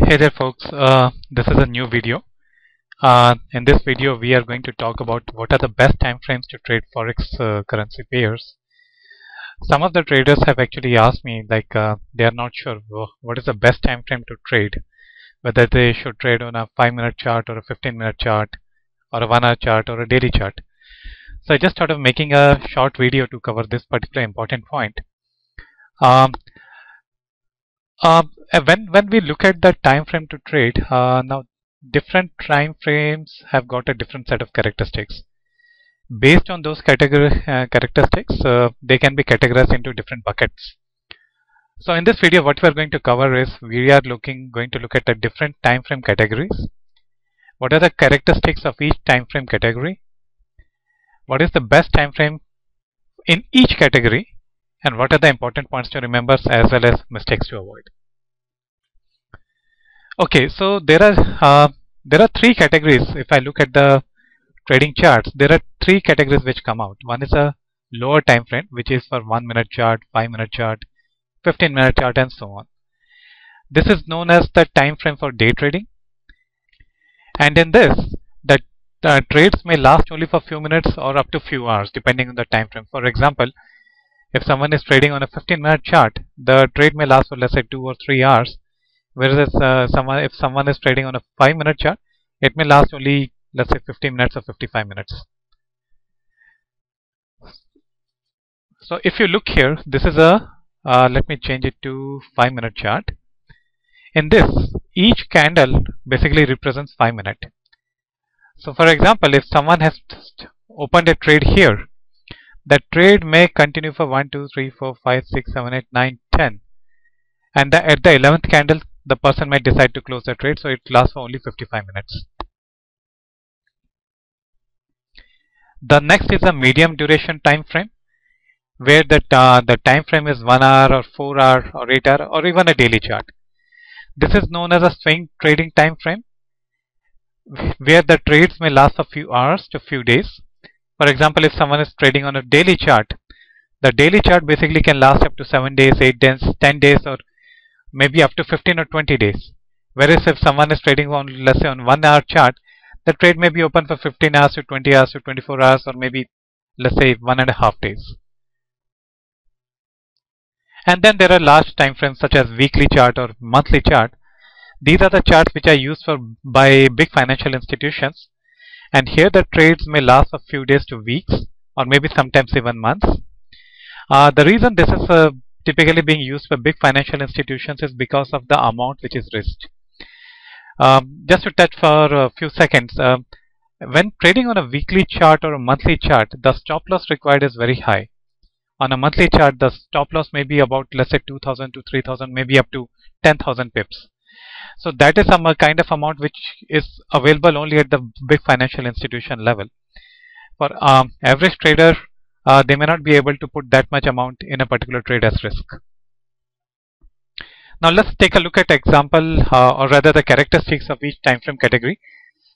Hey there folks, this is a new video. In this video we are going to talk about what are the best time frames to trade forex currency pairs. Some of the traders have actually asked me they are not sure what is the best time frame to trade, whether they should trade on a 5-minute chart or a 15-minute chart or a 1-hour chart or a daily chart. So I just thought of making a short video to cover this particular important point. When we look at the time frame to trade, now different time frames have got a different set of characteristics. Based on those characteristics, they can be categorized into different buckets. So in this video, what we are going to cover is we are going to look at the different time frame categories. What are the characteristics of each time frame category? What is the best time frame in each category? And what are the important points to remember as well as mistakes to avoid? Okay, so there are three categories. If I look at the trading charts, there are three categories which come out. One is a lower time frame, which is for 1-minute chart, 5-minute chart, 15-minute chart, and so on. This is known as the time frame for day trading. And in this, the trades may last only for a few minutes or up to few hours, depending on the time frame. For example, if someone is trading on a 15-minute chart, the trade may last for let's say 2 or 3 hours. Whereas if someone is trading on a 5-minute chart, it may last only let's say 50 minutes or 55 minutes. So if you look here, this is a let me change it to 5-minute chart. In this, each candle basically represents 5 minutes. So for example, if someone has opened a trade here, the trade may continue for 1, 2, 3, 4, 5, 6, 7, 8, 9, 10. And at the 11th candle, the person might decide to close the trade, so it lasts for only 55 minutes. The next is a medium duration time frame, where the time frame is 1 hour or 4 hour or 8 hour or even a daily chart. This is known as a swing trading time frame, where the trades may last a few hours to few days. For example, if someone is trading on a daily chart, the daily chart basically can last up to 7 days, 8 days, 10 days, or maybe up to 15 or 20 days. Whereas if someone is trading on, let's say, on 1-hour chart, the trade may be open for 15 hours to 20 hours to 24 hours, or maybe, let's say, 1.5 days. And then there are large time frames such as weekly chart or monthly chart. These are the charts which are used by big financial institutions. And here the trades may last a few days to weeks, or maybe sometimes even months. The reason this is typically being used by big financial institutions is because of the amount which is risked. Just to touch for a few seconds, when trading on a weekly chart or a monthly chart, the stop loss required is very high. On a monthly chart, the stop loss may be about, let's say, 2,000 to 3,000, maybe up to 10,000 pips. So that is some kind of amount which is available only at the big financial institution level. For average trader, they may not be able to put that much amount in a particular trade as risk. Now let's take a look at example or rather the characteristics of each time frame category.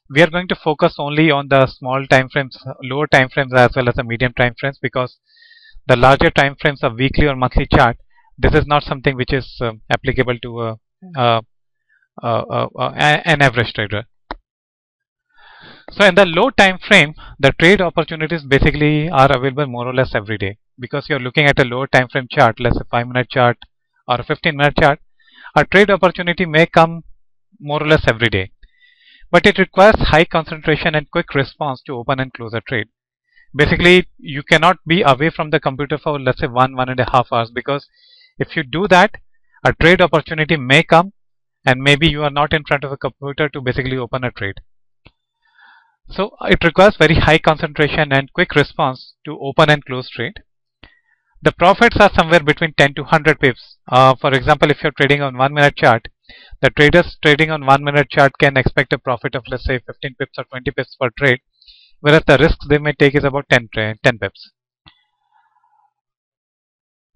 We are going to focus only on the small time frames, lower time frames, as well as the medium time frames, because the larger time frames of weekly or monthly chart, this is not something which is applicable to an average trader. So in the low time frame, the trade opportunities basically are available more or less every day, because you're looking at a lower time frame chart, let's say 5-minute chart or a 15-minute chart. A trade opportunity may come more or less every day, but it requires high concentration and quick response to open and close a trade. Basically, you cannot be away from the computer for let's say 1.5 hours, because if you do that, a trade opportunity may come and maybe you are not in front of a computer to basically open a trade. So it requires very high concentration and quick response to open and close trade. The profits are somewhere between 10 to 100 pips. For example, if you're trading on 1-minute chart, the traders trading on 1-minute chart can expect a profit of let's say 15 pips or 20 pips per trade, whereas the risks they may take is about 10 pips.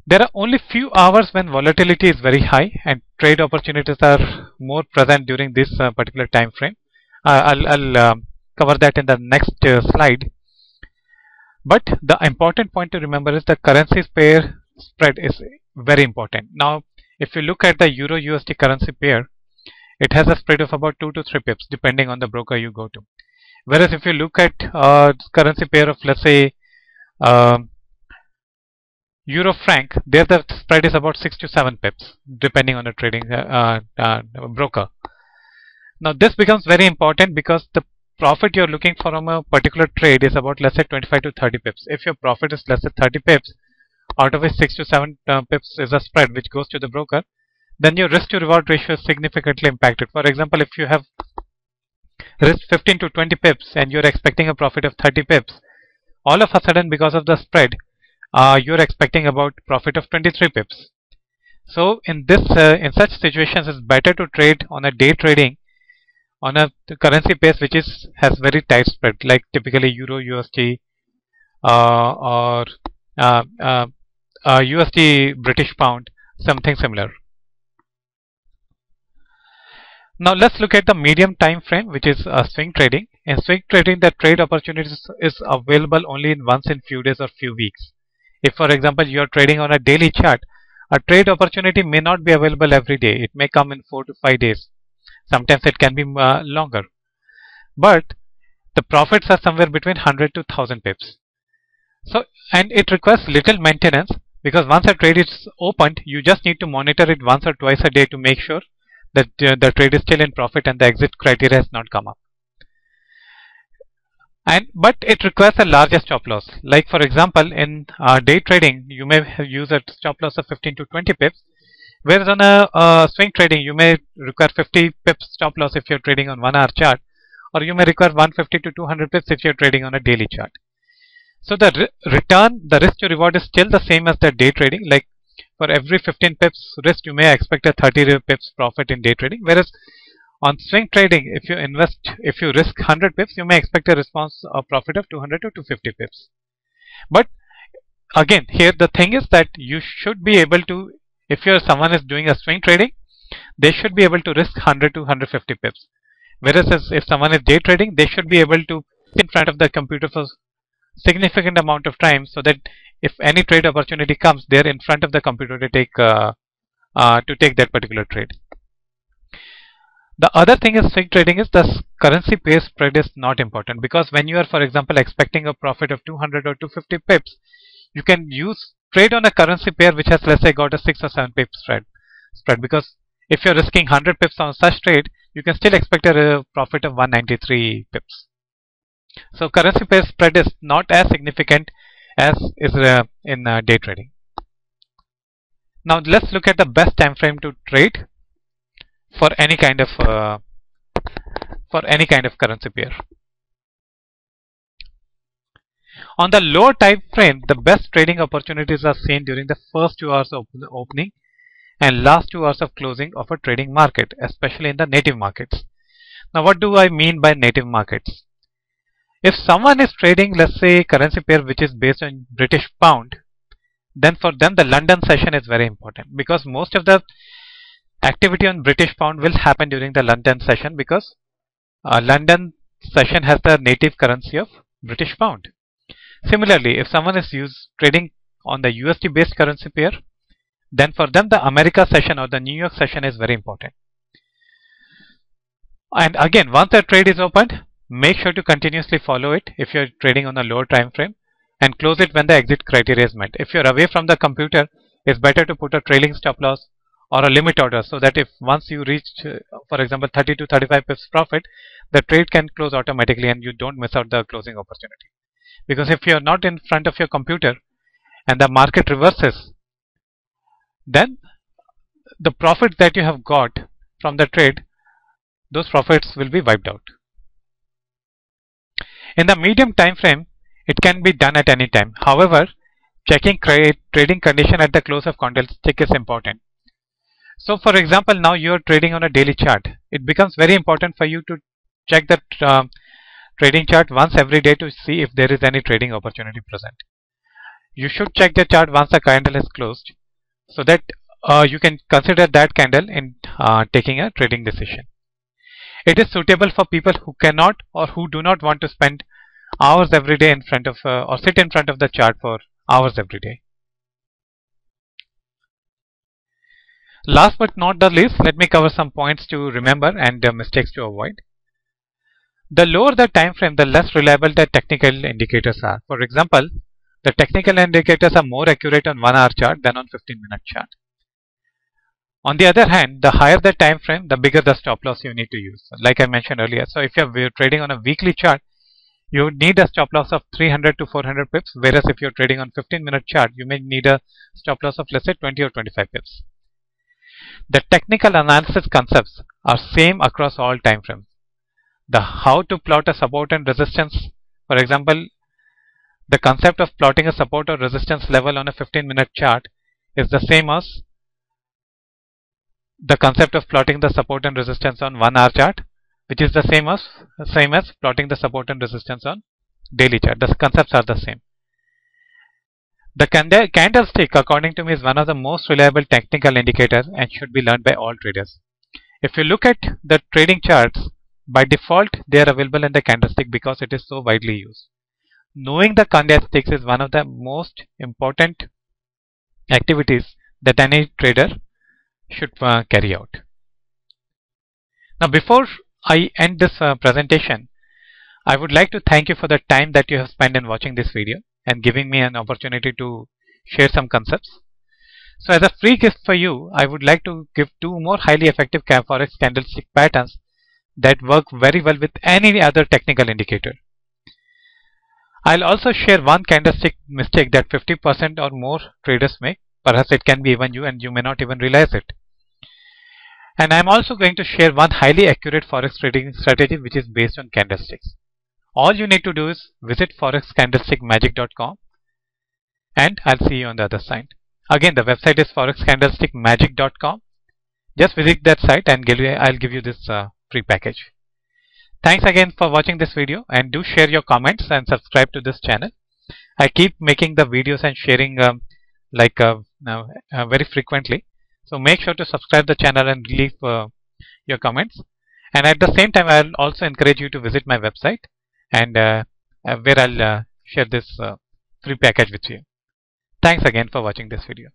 There are only few hours when volatility is very high and trade opportunities are more present during this particular time frame. I'll cover that in the next slide. But the important point to remember is the currencies pair spread is very important. Now, if you look at the Euro USD currency pair, it has a spread of about 2 to 3 pips depending on the broker you go to. Whereas if you look at currency pair of, let's say, um, Euro franc, there the spread is about 6 to 7 pips depending on the trading broker. Now this becomes very important because the profit you're looking for from a particular trade is about, let's say, 25 to 30 pips. If your profit is, let's say, 30 pips, out of which 6 to 7 pips is a spread which goes to the broker, then your risk to reward ratio is significantly impacted. For example, if you have risk 15 to 20 pips and you're expecting a profit of 30 pips, all of a sudden because of the spread, you're expecting about profit of 23 pips. So in in such situations, it's better to trade on a day trading on a currency pair which has very tight spread, like typically Euro USD or USD British Pound, something similar. Now let's look at the medium time frame, which is swing trading. In swing trading, the trade opportunities is available only once in few days or few weeks. If, for example, you are trading on a daily chart, a trade opportunity may not be available every day. It may come in 4 to 5 days. Sometimes it can be longer. But the profits are somewhere between 100 to 1000 pips. So, and it requires little maintenance because once a trade is opened, you just need to monitor it once or twice a day to make sure that the trade is still in profit and the exit criteria has not come up. But it requires a larger stop loss. Like for example, in day trading, you may use a stop loss of 15 to 20 pips, whereas on a swing trading, you may require 50 pips stop loss if you're trading on 1 hour chart, or you may require 150 to 200 pips if you're trading on a daily chart. So the return, the risk to reward is still the same as the day trading. Like for every 15 pips risk, you may expect a 30 pips profit in day trading, whereas on swing trading, if you risk 100 pips, you may expect a response of profit of 200 to 250 pips. But again, here the thing is that you should be able to, if someone is doing a swing trading, they should be able to risk 100 to 150 pips. Whereas if someone is day trading, they should be able to sit in front of the computer for significant amount of time, so that if any trade opportunity comes, they're in front of the computer to take that particular trade. The other thing is swing trading is the currency pair spread is not important, because when you are, for example, expecting a profit of 200 or 250 pips, you can trade on a currency pair which has, let's say, got a 6 or 7 pip spread, because if you're risking 100 pips on such trade, you can still expect a profit of 193 pips. So currency pair spread is not as significant as is in day trading. Now let's look at the best time frame to trade for any kind of currency pair. On the lower time frame, the best trading opportunities are seen during the first 2 hours of the opening and last 2 hours of closing of a trading market, especially in the native markets. Now what do I mean by native markets? If someone is trading, let's say, currency pair which is based on British Pound, then for them the London session is very important, because most of the activity on British Pound will happen during the London session, because London session has the native currency of British Pound. Similarly, if someone is trading on the USD based currency pair, then for them the America session or the New York session is very important. And again, once the trade is opened, make sure to continuously follow it if you're trading on a lower time frame, and close it when the exit criteria is met. If you're away from the computer, it's better to put a trailing stop loss or a limit order, so that if once you reach, for example, 30 to 35 pips profit, the trade can close automatically and you don't miss out the closing opportunity. Because if you're not in front of your computer and the market reverses, then the profit that you have got from the trade, those profits will be wiped out. In the medium time frame, it can be done at any time. However, checking trading condition at the close of candlestick is important. So for example, now you are trading on a daily chart. It becomes very important for you to check the trading chart once every day to see if there is any trading opportunity present. You should check the chart once the candle is closed, so that you can consider that candle in taking a trading decision. It is suitable for people who cannot or who do not want to spend hours every day in front of or sit in front of the chart for hours every day. Last but not the least, let me cover some points to remember and mistakes to avoid. The lower the time frame, the less reliable the technical indicators are. For example, the technical indicators are more accurate on 1 hour chart than on 15-minute chart. On the other hand, the higher the time frame, the bigger the stop loss you need to use, like I mentioned earlier. So if you're trading on a weekly chart, you would need a stop loss of 300 to 400 pips, whereas if you're trading on 15-minute chart, you may need a stop loss of, let's say, 20 or 25 pips. The technical analysis concepts are same across all time frames. The how to plot a support and resistance, for example, the concept of plotting a support or resistance level on a 15-minute chart is the same as the concept of plotting the support and resistance on 1 hour chart, which is the same as plotting the support and resistance on daily chart. The concepts are the same. The candlestick, according to me, is one of the most reliable technical indicators and should be learned by all traders. If you look at the trading charts, by default they are available in the candlestick because it is so widely used. Knowing the candlesticks is one of the most important activities that any trader should carry out. Now, before I end this presentation, I would like to thank you for the time that you have spent in watching this video and giving me an opportunity to share some concepts. So as a free gift for you, I would like to give 2 more highly effective Forex candlestick patterns that work very well with any other technical indicator. I'll also share one candlestick mistake that 50% or more traders make. Perhaps it can be even you and you may not even realize it. And I'm also going to share one highly accurate Forex trading strategy which is based on candlesticks. All you need to do is visit forexcandlestickmagic.com and I'll see you on the other side. Again, the website is forexcandlestickmagic.com. Just visit that site and I'll give you this free package. Thanks again for watching this video, and do share your comments and subscribe to this channel. I keep making the videos and sharing very frequently. So make sure to subscribe the channel and leave your comments. And at the same time, I'll also encourage you to visit my website and where I'll share this free package with you. Thanks again for watching this video.